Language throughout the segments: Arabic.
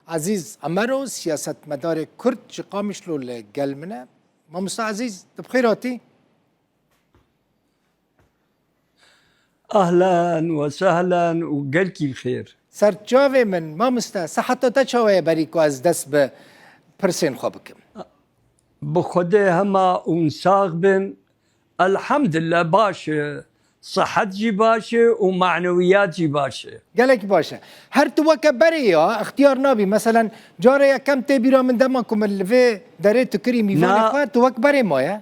عزيز عمرو سياسة مدار كرد شقامش له القلمنا ما مستر عزيز بخيراتي. اهلا وسهلا وقلكي بخير. سرجاوي من ما مستر صحته تشوي بريكو از دس ببرسين خوبكم بخده هما ونساغ بن الحمد لله باشا، صحتي باشا ومعنوياتي باشا. قالك باشا هر تو بريا اختيار نابي مثلا جاري كم تبيرا من دمكم اللي في دريت كريمي فاني تو بري مويا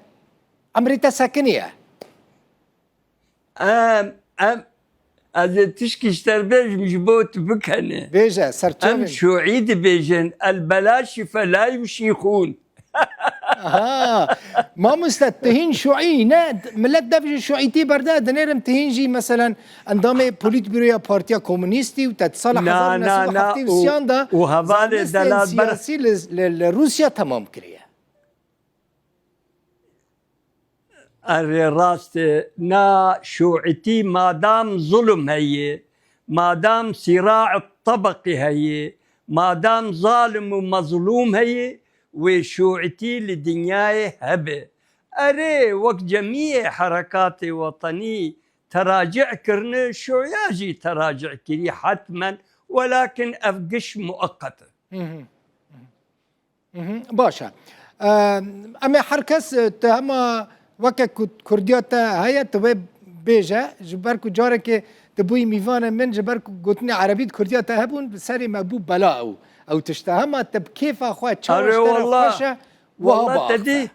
امريتا ساكنيه هذا تشكيش تربيج مش بوت بكنه بيجا سرتشوفن شو عيد بيجن البلاش فلا يشيخون. ما مستتهين شوعي ناد ملت دفج شوعيتي بردا دنيرم تهينجي مثلا انضمي بوليت بيرويا بارتيا كومونيستي وتتصالح حزار ناس وحفتي وسياندا وهذا دلال سياسي لروسيا تمام كريا الراست نا شوعتي ما دام ظلم هي، ما دام صراع الطبقي هي، ما دام ظالم ومظلوم هي، وشوعتي لدنياي هبه. أري وقت جميع حركاتي وطني تراجع كرنا شوياجي تراجع كري حتما، ولكن أفقش مؤقتا. باشا أما حركس تهما وكا كردياتا هيا تبي بيجا جبركو جارك تبوي ميفانا من جبركو قلتني عربية كردياتا هبون بسري مبوب بلاء أو تشتهما تب كيف أخوة تشارش والله والله تدي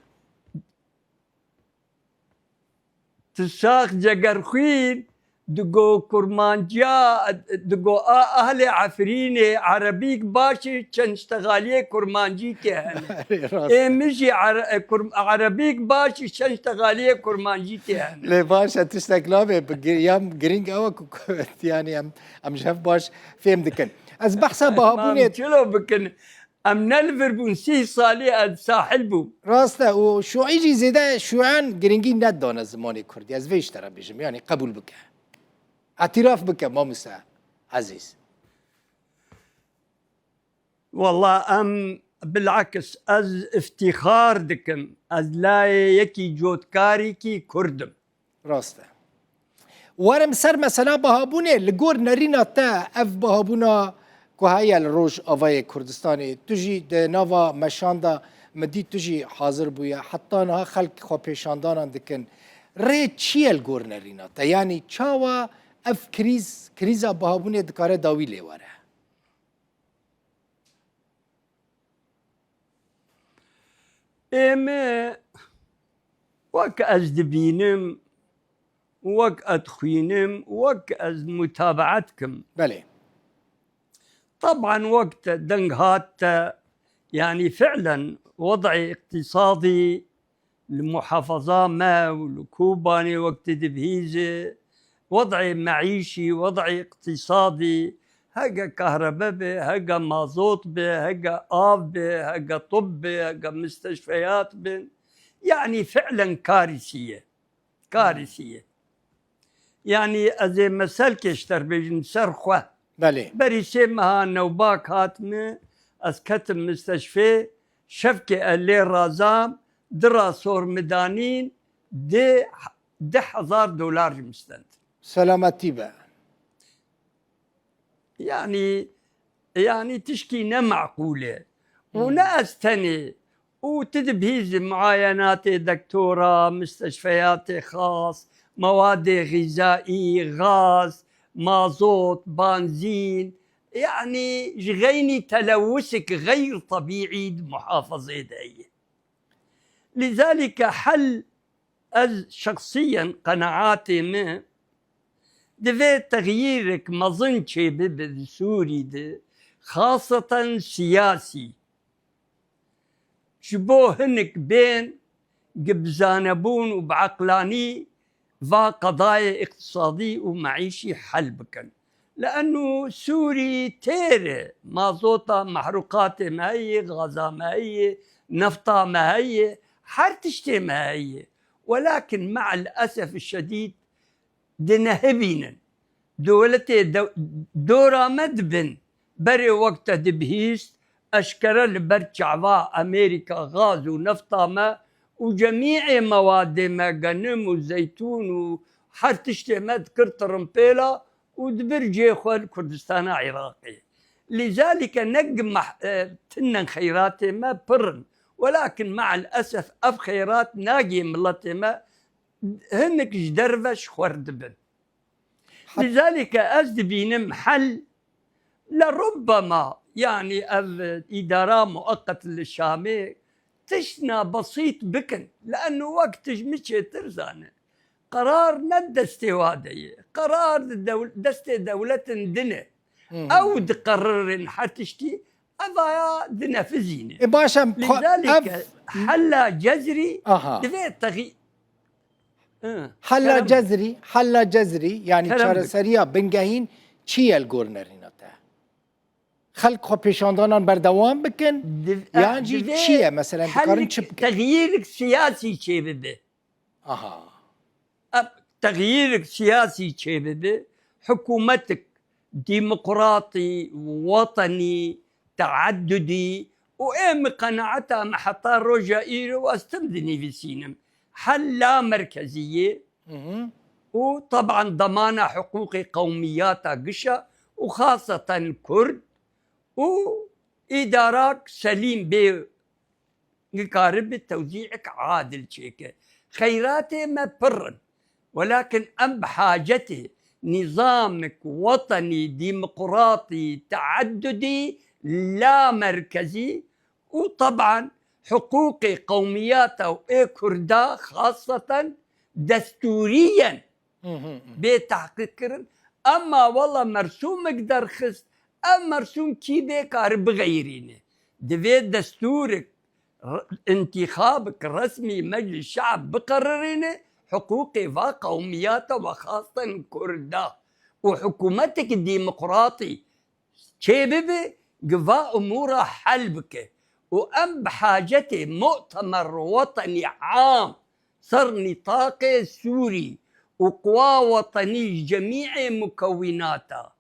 تساق جقرخين دقو كرمانجا دقو أهل عفريني عربيك باشي كان اشتغاليه كرمانجي تهن مشي عربيك باشي كان اشتغاليه كرمانجي تهن ليه باشا تشتغلابي بيام جرينج أوك يعني أم شاف باش فهم دكن از بحثا بهابونيت شلو بكن ام نلفر بونسي صالي ساحل بو راسته وشو يجي زيدا شوعان جرينجي ندون زماني كردي از فيش ترى بيجم يعني قبول بك اعتراف بك ما مسا عزيز والله ام بالعكس از افتخار دكم از لا يكي جوتكاري كي كردم راسته ورم سر مثلا بهابونه لجور نرينا تا اف بهابونا كهايا الروج أفاي كردستاني تجي نافا مشاندا مدي تجي حاضر بويا حتى نها خلق خو بيشاندان عندكن ري تشيل غورنرينا يعني تشاوا اف كريزا بهابوني دكاره داوي ليواره اما وك از دبينم وك ادخينم وك از متابعتكم بلي طبعا وقت دنغهات يعني فعلا وضع اقتصادي المحافظة ما والكوباني وقت دبهيزة وضع معيشي وضع اقتصادي هجا كهرباء به هجا مازوت به هجا آف به هجا طب به هجا مستشفيات به يعني فعلا كارثية كارثية يعني أزي مسألة كشتر بيجن سرخوة بله بريسي مها نوباك هاتمه از كتم مستشفى شفكة اللي رازام دراسور مدانين دي $10,000 مستند سلامتي بقى يعني تشكي معقولة وناس تاني وتدبهيز معاينات دكتورة مستشفيات خاص مواد غذائية غاز مازوت بنزين يعني غيني تلوثك غير طبيعي محافظة هي لذلك حل شخصيا قناعاتي ما دفيت تغييرك ما ظنش بسوري ده خاصة سياسي شبوهنك بين قبزانبون وبعقلاني قضايا اقتصادي ومعيشي حل بكن لأنه سوري تيرة مازوطة محروقات ما هي غازة ما هي نفطة ما هي حرتشتي ما هي ولكن مع الأسف الشديد دنهبين دولتي دورا مدبن بري وقت دبهيست أشكر البرشعواء أمريكا غاز ونفطة ما وجميع مواد ما غنم وزيتون وحرتشتي ما ذكرت رمبيلا ودبرجي خوال كردستان عراقي. لذلك نجمح تنن خيرات ما برن، ولكن مع الأسف أف خيرات ناجي ملتي ما هنك جدرفش خوردبن. لذلك أزدبين حل لربما يعني الإدارة مؤقت للشامي تشنا بسيط بكن، لأنه وقت مشي ترزانه قرار ند استوادية قرار دست دولة دنة أو تقرر حتشتي أضايا دنا في زينة. باشا لذلك حلا جذري دفيت تغيير حلا جذري يعني چارەسەریە بنگهین چییە الگۆرنەرینەتە؟ خەڵک خۆ پێشاندانان بەردەوام بکەن یانجی چییە مەسەلەن دەکارن چ بکەن؟ تغییرك سیاسی چێ ببێ. تغييرك سياسي شبابي، حكومتك ديمقراطي وطني تعددي وإيه قناعتها محطة رجائية واستمدني في سينم حل لا مركزية وطبعا ضمان حقوق قوميات قشة وخاصة الكرد وإدارات سليم بي يقارب توزيعك عادل شيكه خيراته ما برن، ولكن أم بحاجته نظامك وطني ديمقراطي تعددي لا مركزي، وطبعا حقوق قوميات وكردا خاصة دستوريا بتحقيق. أما والله مرسوم مقدر خست أم مرسوم كي بيكار بغيرينه دفيت دستورك انتخابك رسمي مجلس الشعب بقررينه حقوقي وقومياته وخاصة كردا وحكومتك الديمقراطي شبابي قضاء أمورها حلبك وأم بحاجته مؤتمر وطني عام صار نطاقه سوري وقوى وطني جميع مكوناتها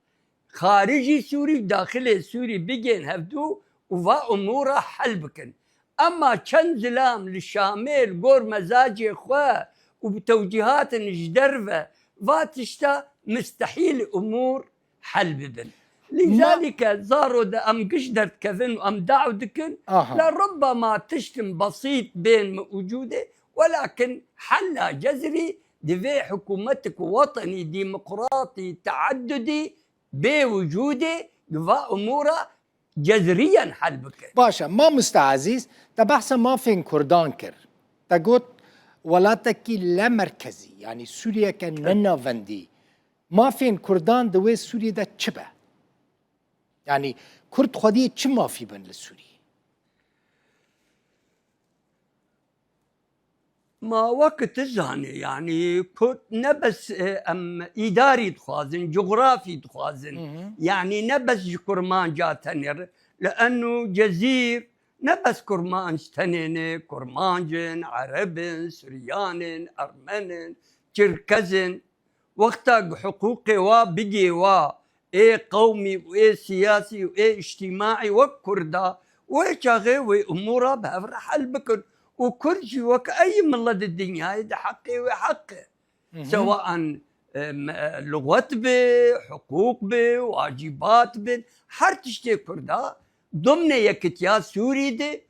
خارجي سوري داخلي سوري بيجين هفدو وفا أمورها حلبكن. أما كان زلام للشامل قور مزاجي خواه وبتوجيهات جدرفة فاتشتا مستحيل أمور حل ببن. لذلك زاروا دا أم قشدرت كذن وأم دعو دكن لربما تشتم بسيط بين موجودة، ولكن حل جذري دفي حكومتك وطني ديمقراطي تعددي بوجوده دفاع أموره جذريا حل بك. باشا ما مستعزيز تبحث ما فين كردان كر تقول ولاتك لا مركزي يعني سوريا كان ننا فندي ما فين كردان دوي سوريا دا تشبه يعني كرد خديه تش ما في بن للسوري ما وقت الزاني يعني كنت نبس أم إداري دخوازن جغرافي دخوازن يعني نبس كرمان جاتنر لأنه جزير نبس كرمان ستنين كرمانجن عربن سريان أرمن تركزن وقتا حقوقي وبقي ايه قومي وايه سياسي وايه اجتماعي وكردا وشاغي وامورها بهفرح البكر وكل شيء وكأي ملة الدنيا هيدا حقي وحقه سواء لغات به حقوق به واجبات به حرتشتي كردا ضمن يكتيا سوري دي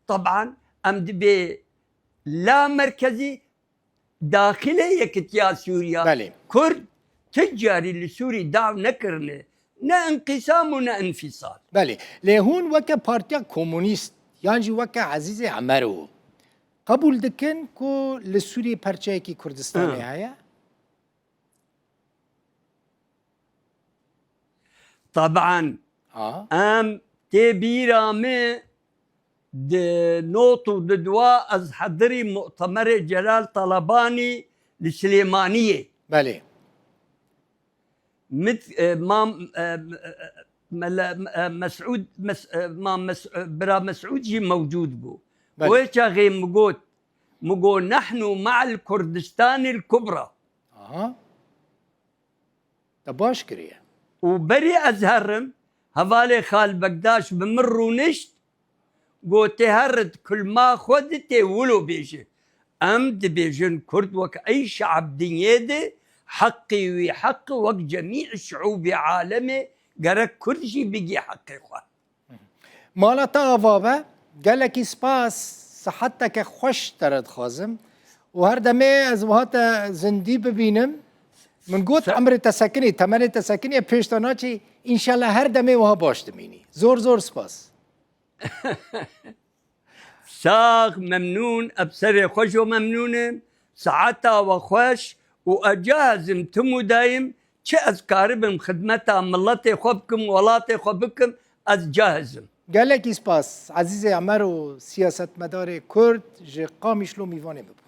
طبعا امد به لا مركزي داخلي يكتيا سوريا كرد تجاري لسوري دعو نكرنه نا انقسام ونا انفصال. بله لهون وكا بارتيا كومونيست يعني وكا عزيزي عمرو قبول دكن كو لسوري پرچه کی کردستانی هيا؟ طبعا ام تبيرا مي نوتو دوا از حضري مؤتمر جلال طلباني السليمانيه. بله مسعود برا مسعود جي موجود بو ويشا غي مقول نحن مع الكردستان الكبرى. تباش كريه وبري ازهرم هفالي خال بقداش بمروا نشت قوتي هرد كل ما خودتي ولو بيجي ام دبيجن كرد وك اي شعب دنيا حقي وحقي وك جميع الشعوب عالمي قرك كل شيء بيجي حقي خواه مالا تا آوابه گلکی سپاس صحتك خوش ترد خازم و هر دمه از وهات زندی ببینم من قوت عمر تسکنی تمر تسکنی پیشتانا چی انشالله هر دمه وها باش دمینی زور زور سپاس ساغ ممنون ابصري خوش وممنون ساعتها وخوش واجازم تمو دايم چه از كاربم خدمتها ملتي خوبكم ولاتي خوبكم از جاهزم گلکی سپاس عزیز عمر و سیاست مدار کرد جه قامیشلو میوانه ببو